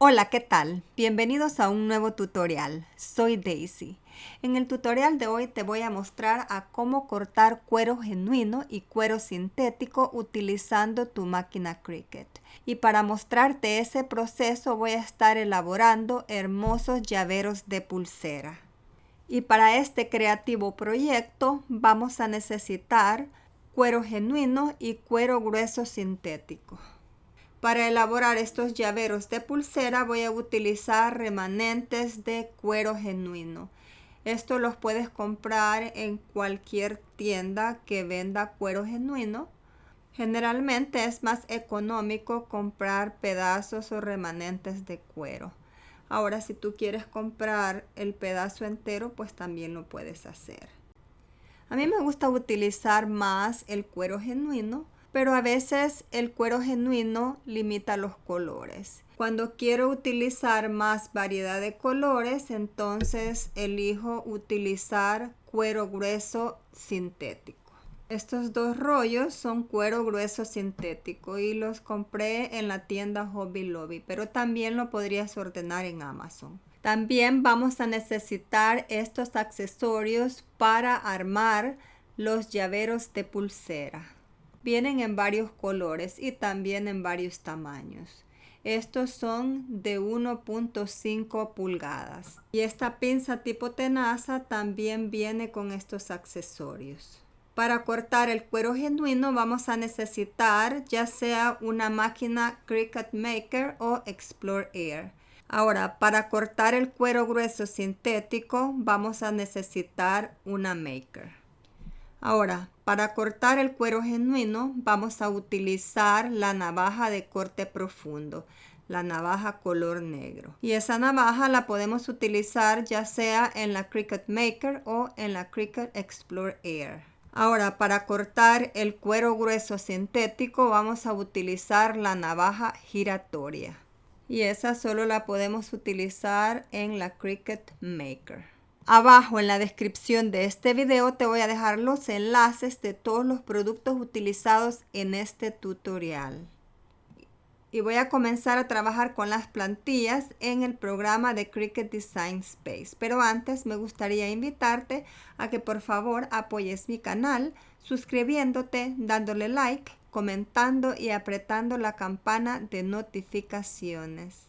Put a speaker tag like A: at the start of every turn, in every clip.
A: Hola, ¿qué tal? Bienvenidos a un nuevo tutorial. Soy Daisy. En el tutorial de hoy te voy a mostrar a cómo cortar cuero genuino y cuero sintético utilizando tu máquina Cricut. Y para mostrarte ese proceso voy a estar elaborando hermosos llaveros de pulsera. Y para este creativo proyecto vamos a necesitar cuero genuino y cuero grueso sintético. Para elaborar estos llaveros de pulsera voy a utilizar remanentes de cuero genuino. Estos los puedes comprar en cualquier tienda que venda cuero genuino. Generalmente es más económico comprar pedazos o remanentes de cuero. Ahora, si tú quieres comprar el pedazo entero, pues también lo puedes hacer. A mí me gusta utilizar más el cuero genuino, pero a veces el cuero genuino limita los colores. Cuando quiero utilizar más variedad de colores, entonces elijo utilizar cuero grueso sintético. Estos dos rollos son cuero grueso sintético y los compré en la tienda Hobby Lobby, pero también lo podrías ordenar en Amazon. También vamos a necesitar estos accesorios para armar los llaveros de pulsera. Vienen en varios colores y también en varios tamaños. Estos son de 1.5 pulgadas. Y esta pinza tipo tenaza también viene con estos accesorios. Para cortar el cuero genuino vamos a necesitar ya sea una máquina Cricut Maker o Explore Air. Ahora, para cortar el cuero grueso sintético vamos a necesitar una Maker. Ahora, para cortar el cuero genuino vamos a utilizar la navaja de corte profundo, la navaja color negro. Y esa navaja la podemos utilizar ya sea en la Cricut Maker o en la Cricut Explore Air. Ahora, para cortar el cuero grueso sintético vamos a utilizar la navaja giratoria. Y esa solo la podemos utilizar en la Cricut Maker. Abajo en la descripción de este video te voy a dejar los enlaces de todos los productos utilizados en este tutorial. Y voy a comenzar a trabajar con las plantillas en el programa de Cricut Design Space. Pero antes me gustaría invitarte a que por favor apoyes mi canal suscribiéndote, dándole like, comentando y apretando la campana de notificaciones.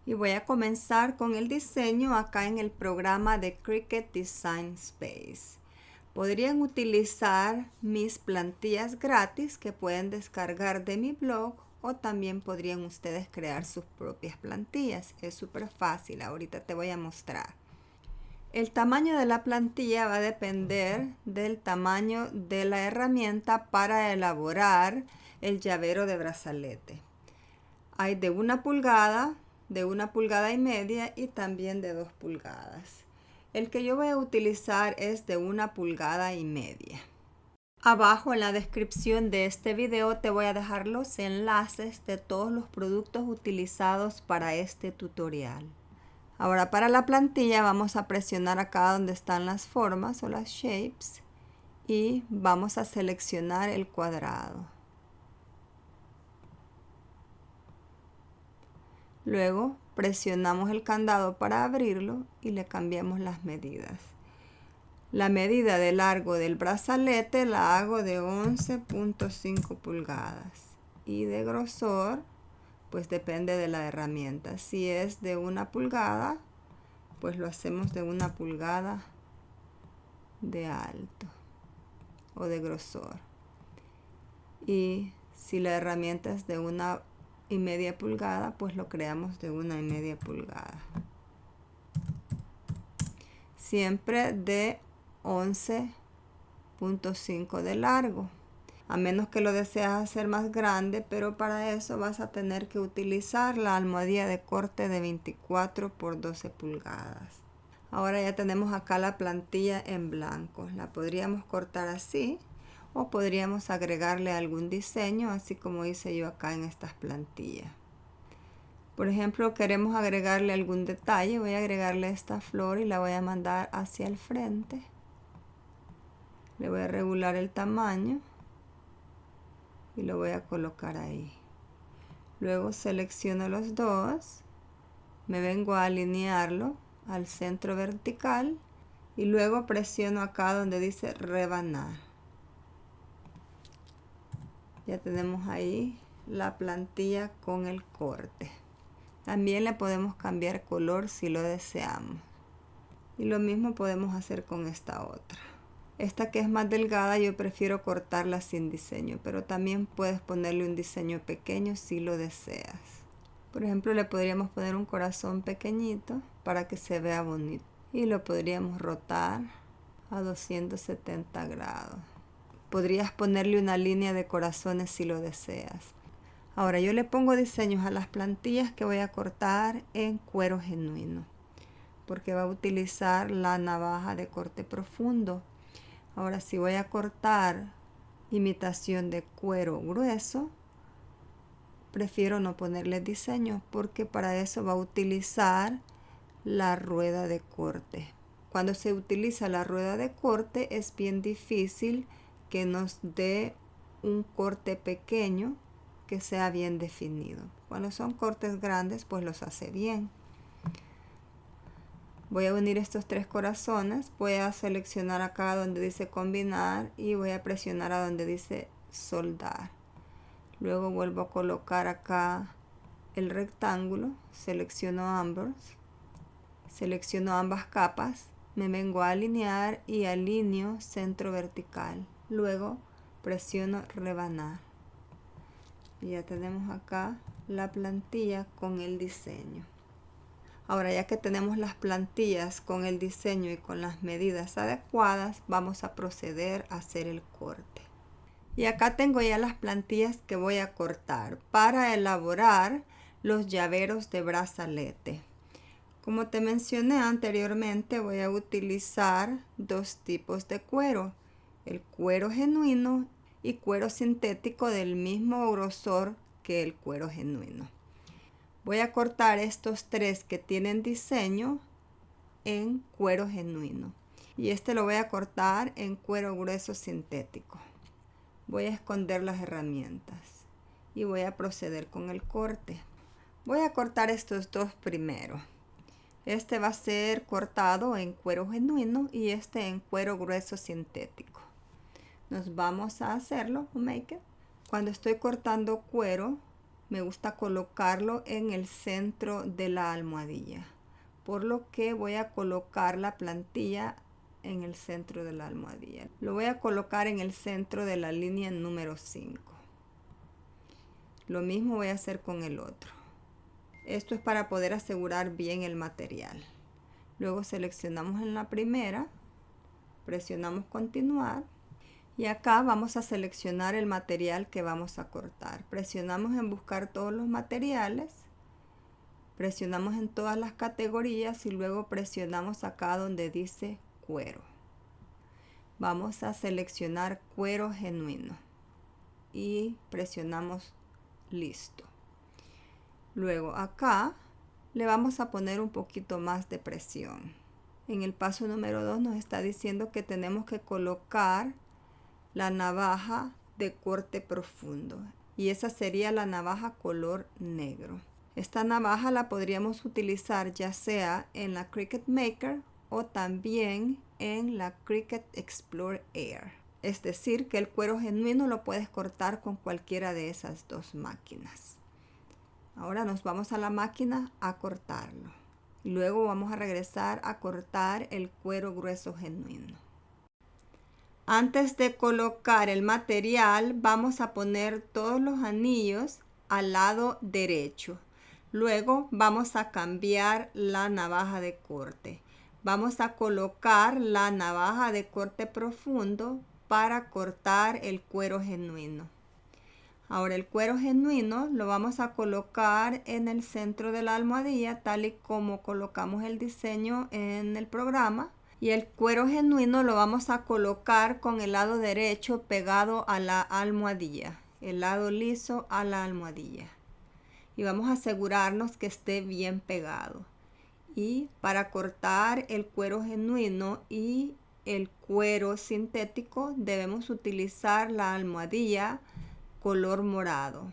A: Y voy a comenzar con el diseño acá en el programa de Cricut Design Space. Podrían utilizar mis plantillas gratis que pueden descargar de mi blog o también podrían ustedes crear sus propias plantillas. Es súper fácil, ahorita te voy a mostrar. El tamaño de la plantilla va a depender del tamaño de la herramienta para elaborar el llavero de brazalete. Hay de 1 pulgada, de 1,5 pulgadas y también de 2 pulgadas. El que yo voy a utilizar es de 1,5 pulgadas. Abajo en la descripción de este video te voy a dejar los enlaces de todos los productos utilizados para este tutorial. Ahora para la plantilla vamos a presionar acá donde están las formas o las shapes y vamos a seleccionar el cuadrado. Luego presionamos el candado para abrirlo y le cambiamos las medidas. La medida de largo del brazalete la hago de 11.5 pulgadas y de grosor pues depende de la herramienta. Si es de 1 pulgada pues lo hacemos de 1 pulgada de alto o de grosor. Y si la herramienta es de 1,5 pulgadas, pues lo creamos de 1,5 pulgadas. Siempre de 11.5 de largo. A menos que lo deseas hacer más grande, pero para eso vas a tener que utilizar la almohadilla de corte de 24 por 12 pulgadas. Ahora ya tenemos acá la plantilla en blanco. La podríamos cortar así o podríamos agregarle algún diseño, así como hice yo acá en estas plantillas. Por ejemplo, queremos agregarle algún detalle. Voy a agregarle esta flor y la voy a mandar hacia el frente. Le voy a regular el tamaño y lo voy a colocar ahí. Luego selecciono los dos Me vengo a alinearlo al centro vertical y luego presiono acá donde dice rebanar. Ya tenemos ahí la plantilla con el corte. También le podemos cambiar color si lo deseamos. Y lo mismo podemos hacer con esta otra. Esta que es más delgada yo prefiero cortarla sin diseño, pero también puedes ponerle un diseño pequeño si lo deseas. Por ejemplo, le podríamos poner un corazón pequeñito para que se vea bonito. Y lo podríamos rotar a 270 grados. Podrías ponerle una línea de corazones si lo deseas. Ahora yo le pongo diseños a las plantillas que voy a cortar en cuero genuino, porque va a utilizar la navaja de corte profundo. Ahora si voy a cortar imitación de cuero grueso, prefiero no ponerle diseño porque para eso va a utilizar la rueda de corte. Cuando se utiliza la rueda de corte es bien difícil que nos dé un corte pequeño que sea bien definido. Cuando son cortes grandes pues los hace bien. Voy a unir estos tres corazones, voy a seleccionar acá donde dice combinar y voy a presionar a donde dice soldar. Luego vuelvo a colocar acá el rectángulo, selecciono ambas capas, me vengo a alinear y alineo centro vertical. Luego presiono rebanar. Y ya tenemos acá la plantilla con el diseño. Ahora ya que tenemos las plantillas con el diseño y con las medidas adecuadas, vamos a proceder a hacer el corte. Y acá tengo ya las plantillas que voy a cortar para elaborar los llaveros de brazalete. Como te mencioné anteriormente, voy a utilizar dos tipos de cuero, el cuero genuino y cuero sintético del mismo grosor que el cuero genuino. Voy a cortar estos tres que tienen diseño en cuero genuino y este lo voy a cortar en cuero grueso sintético. Voy a esconder las herramientas y voy a proceder con el corte. Voy a cortar estos dos primero. Este va a ser cortado en cuero genuino y este en cuero grueso sintético. Nos vamos a hacerlo, make. Cuando estoy cortando cuero, me gusta colocarlo en el centro de la almohadilla, por lo que voy a colocar la plantilla en el centro de la almohadilla. Lo voy a colocar en el centro de la línea número 5. Lo mismo voy a hacer con el otro. Esto es para poder asegurar bien el material. Luego seleccionamos en la primera, presionamos continuar. Y acá vamos a seleccionar el material que vamos a cortar. Presionamos en buscar todos los materiales. Presionamos en todas las categorías y luego presionamos acá donde dice cuero. Vamos a seleccionar cuero genuino. Y presionamos listo. Luego acá le vamos a poner un poquito más de presión. En el paso número 2 nos está diciendo que tenemos que colocar la navaja de corte profundo y esa sería la navaja color negro. Esta navaja la podríamos utilizar ya sea en la Cricut Maker o también en la Cricut Explore Air. Es decir, que el cuero genuino lo puedes cortar con cualquiera de esas dos máquinas. Ahora nos vamos a la máquina a cortarlo. Y luego vamos a regresar a cortar el cuero grueso genuino. Antes de colocar el material, vamos a poner todos los anillos al lado derecho. Luego vamos a cambiar la navaja de corte. Vamos a colocar la navaja de corte profundo para cortar el cuero genuino. Ahora el cuero genuino lo vamos a colocar en el centro de la almohadilla, tal y como colocamos el diseño en el programa. Y el cuero genuino lo vamos a colocar con el lado derecho pegado a la almohadilla, el lado liso a la almohadilla. Y vamos a asegurarnos que esté bien pegado. Y para cortar el cuero genuino y el cuero sintético debemos utilizar la almohadilla color morado.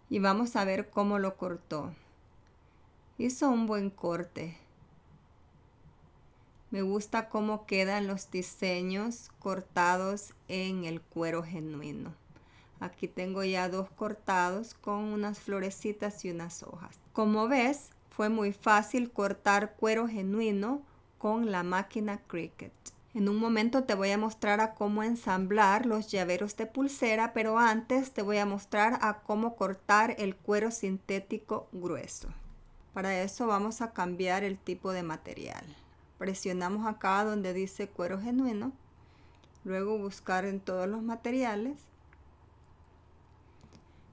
A: Y vamos a ver cómo lo cortó. Hizo un buen corte. Me gusta cómo quedan los diseños cortados en el cuero genuino. Aquí tengo ya 2 cortados con unas florecitas y unas hojas. Como ves, fue muy fácil cortar cuero genuino con la máquina Cricut. En un momento te voy a mostrar a cómo ensamblar los llaveros de pulsera, pero antes te voy a mostrar a cómo cortar el cuero sintético grueso. Para eso vamos a cambiar el tipo de material. Presionamos acá donde dice cuero genuino, luego buscar en todos los materiales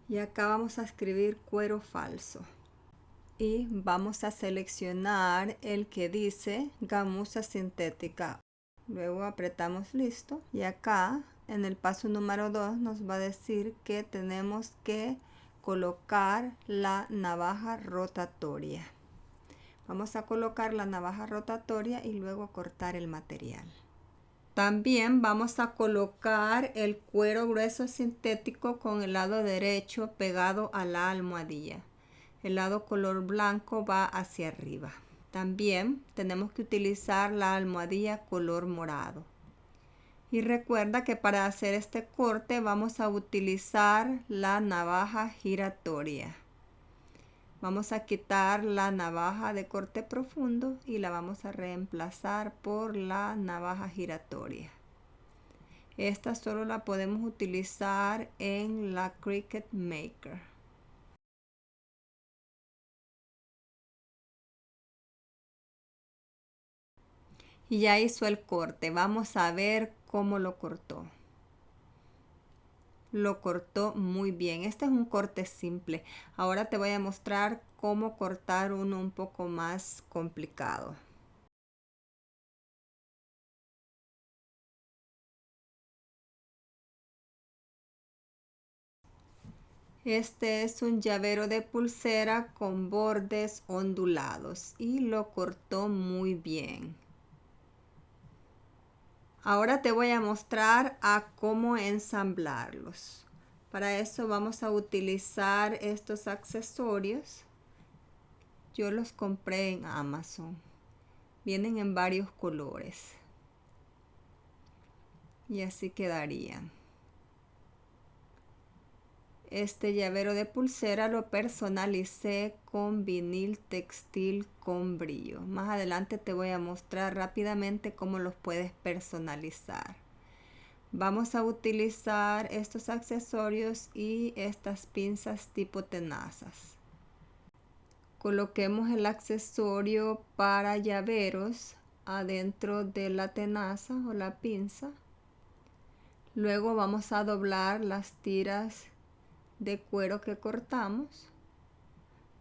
A: y acá vamos a escribir cuero falso. Y vamos a seleccionar el que dice gamuza sintética. Luego apretamos listo y acá en el paso número 2 nos va a decir que tenemos que colocar la navaja rotatoria. Vamos a colocar la navaja rotatoria y luego cortar el material. También vamos a colocar el cuero grueso sintético con el lado derecho pegado a la almohadilla. El lado color blanco va hacia arriba. También tenemos que utilizar la almohadilla color morado. Y recuerda que para hacer este corte vamos a utilizar la navaja giratoria. Vamos a quitar la navaja de corte profundo y la vamos a reemplazar por la navaja giratoria. Esta solo la podemos utilizar en la Cricut Maker. Y ya hizo el corte. Vamos a ver cómo lo cortó. Lo cortó muy bien. Este es un corte simple. Ahora te voy a mostrar cómo cortar uno un poco más complicado. Este es un llavero de pulsera con bordes ondulados y lo cortó muy bien. Ahora te voy a mostrar a cómo ensamblarlos. Para eso vamos a utilizar estos accesorios. Yo los compré en Amazon. Vienen en varios colores. Y así quedarían. Este llavero de pulsera lo personalicé con vinil textil con brillo. Más adelante te voy a mostrar rápidamente cómo los puedes personalizar. Vamos a utilizar estos accesorios y estas pinzas tipo tenazas. Coloquemos el accesorio para llaveros adentro de la tenaza o la pinza. Luego vamos a doblar las tiras de cuero que cortamos.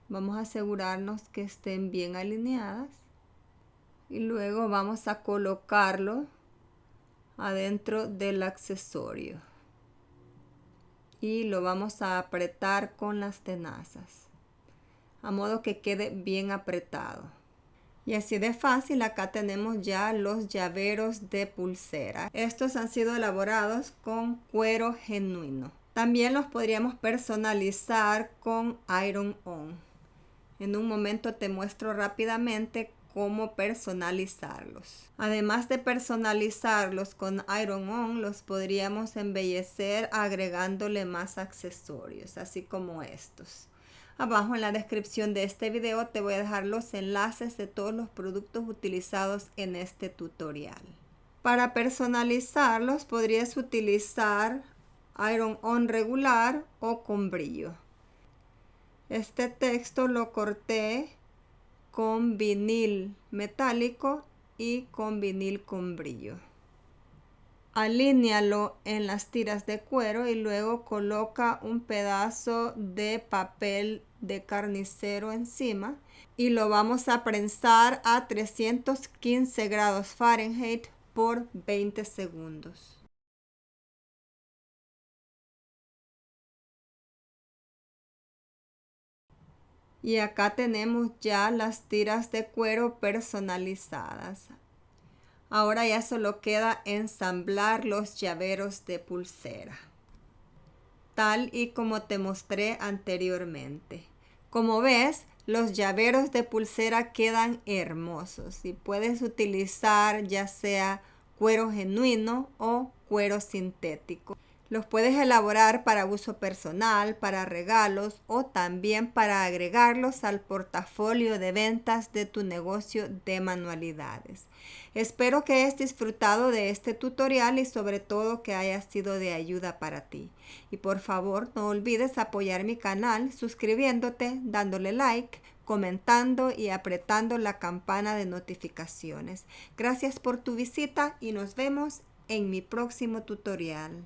A: Vamos a asegurarnos que estén bien alineadas y luego vamos a colocarlo adentro del accesorio y lo vamos a apretar con las tenazas a modo que quede bien apretado. Y así de fácil, acá tenemos ya los llaveros de pulsera. Estos han sido elaborados con cuero genuino. También los podríamos personalizar con Iron On. En un momento te muestro rápidamente cómo personalizarlos. Además de personalizarlos con Iron On, los podríamos embellecer agregándole más accesorios, así como estos. Abajo en la descripción de este video te voy a dejar los enlaces de todos los productos utilizados en este tutorial. Para personalizarlos podrías utilizar Iron On regular o con brillo. Este texto lo corté con vinil metálico y con vinil con brillo. Alínealo en las tiras de cuero y luego coloca un pedazo de papel de carnicero encima y lo vamos a prensar a 315 grados Fahrenheit por 20 segundos. Y acá tenemos ya las tiras de cuero personalizadas. Ahora ya solo queda ensamblar los llaveros de pulsera. tal y como te mostré anteriormente. Como ves, los llaveros de pulsera quedan hermosos y puedes utilizar ya sea cuero genuino o cuero sintético. Los puedes elaborar para uso personal, para regalos o también para agregarlos al portafolio de ventas de tu negocio de manualidades. Espero que hayas disfrutado de este tutorial y sobre todo que haya sido de ayuda para ti. Y por favor no olvides apoyar mi canal suscribiéndote, dándole like, comentando y apretando la campana de notificaciones. Gracias por tu visita y nos vemos en mi próximo tutorial.